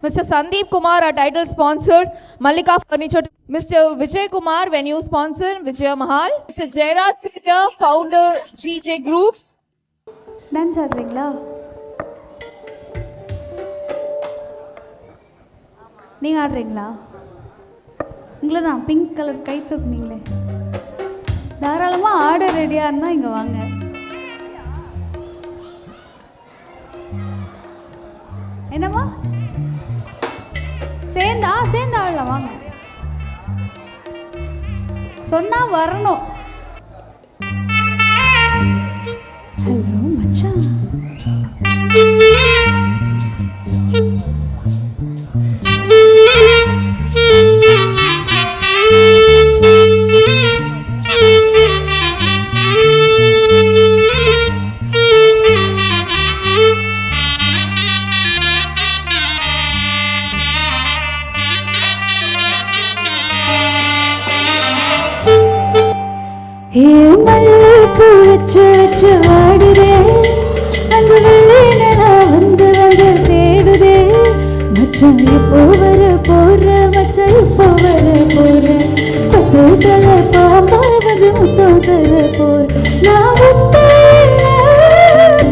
Mr. Sandeep Kumar, our title sponsor, Mallika Furniture. Mr. Vijay Kumar, venue sponsor, Vijay Mahal. Mr. Jairaj Senior, founder, GJ Groups. Dance ஆடுறீங்களா? நீங்கள் ஆடுறீங்களா? உங்களை தான் pink colour கை தூக்குனீங்களே. தாராளமாக ஆட ரெடியாக இருந்தால் இங்கே வாங்க. என்னம்மா சேர்ந்து ஆடலாம் வாங்க. சொன்னால் வரணும். ஹலோ மச்சான். மல்லிப்பூ வச்சு வச்சு ஆடுதே, அந்த வெள்ளையில நான் வந்து வந்து தேடுதே. மச்சான் எப்போ வர போற, மச்சான் எப்போ வர போற, பத்து தலை பாம்பா வந்து முத்தம் தர போற. நான் முத்தையில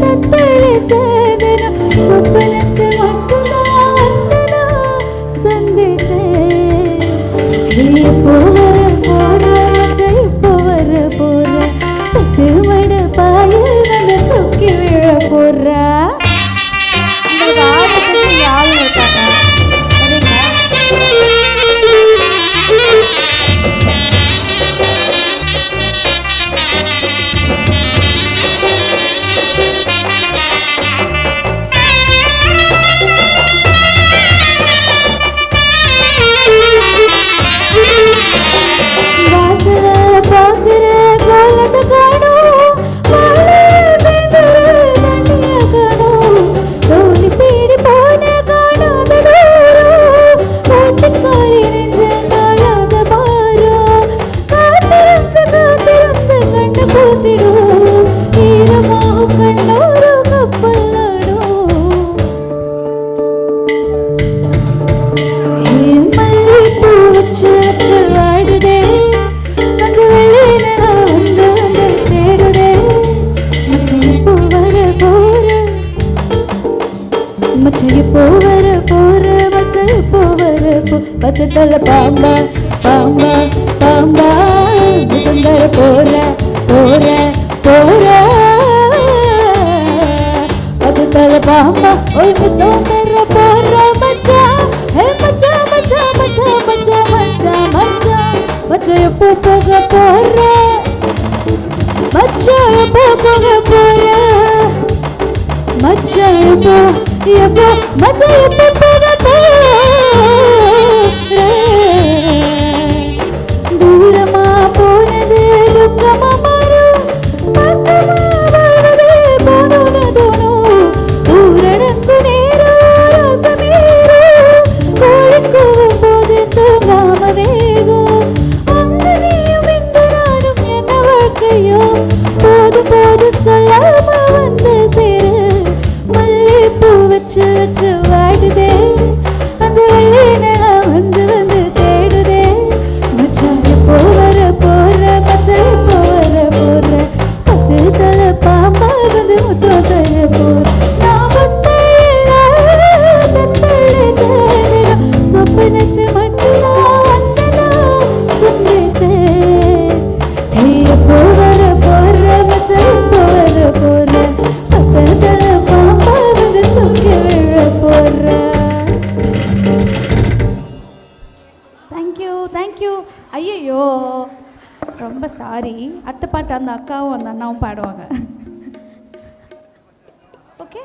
தத்தளித்ததனம் சொப்பனத்தை மட்டும்தான் வந்து நான் சந்திச்சேன். எப்போ வர போற, மச்சான் எப்போ வர போற, பத்து மட பாயில் வந்து சொக்கி விழ போறா. உங்களுக்கு ஆடுறதுக்கு யாரும் இருக்காங்க. பத்து தலை பாம்பா பாம்பா பாம்பா முத்தந்தர போற போற போற, பத்து தலை பாம்பா ஓய் முத்தந்தர போற. மச்சான் ஹே மச்சான் மச்சான் மச்சான் மச்சான் மச்சான் மச்சான் மச்சான் எப்போ போக போற, மச்சான் எப்போ போக போற, மச்சான் எப்போ எப்போ மச்சான் எப்போ போக போற. தூரமா போனது துக்கமா மாறும், பக்கமா வாழ்வது போனோன்னு தோணும். ஊரடங்கு நேரம் ரசமேறும், கோழிக்கூவும் போது தூங்காம வேகும். அங்க நீயும் இங்கு நானும் என்ன வாழ்க்கையோ, போது போது சொல்லாம வந்து சேரு. மல்லிப்பூ வச்சு வச்சு வாடுதே, அந்த வெள்ளையில வந்து வந்து தேடுதே. மச்சான் எப்போ வர போற, மச்சான் எப்போ வர போற, பத்து தலை பாம்பா வந்து முத்தம் தர போற. நான் முத்தையில தத்தளித்ததனம் சொப்பனத்தை மட்டும்தான் வந்து நான் சந்திச்சேன். எப்போ வர போற, மச்சான் எப்போ வர போற, பத்து தலை பாம்பா வந்து சொக்கி விழ போற. தேங்க்யூ. ஐயோ ரொம்ப சாரி. அடுத்த பாட்டு அந்த அக்காவும் அந்த அண்ணாவும் பாடுவாங்க. ஓகே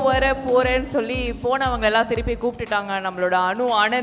வர போறேன்னு சொல்லி போனவங்க எல்லாம் திருப்பி கூப்பிட்டுட்டாங்க. நம்மளோட அனு ஆனந்த்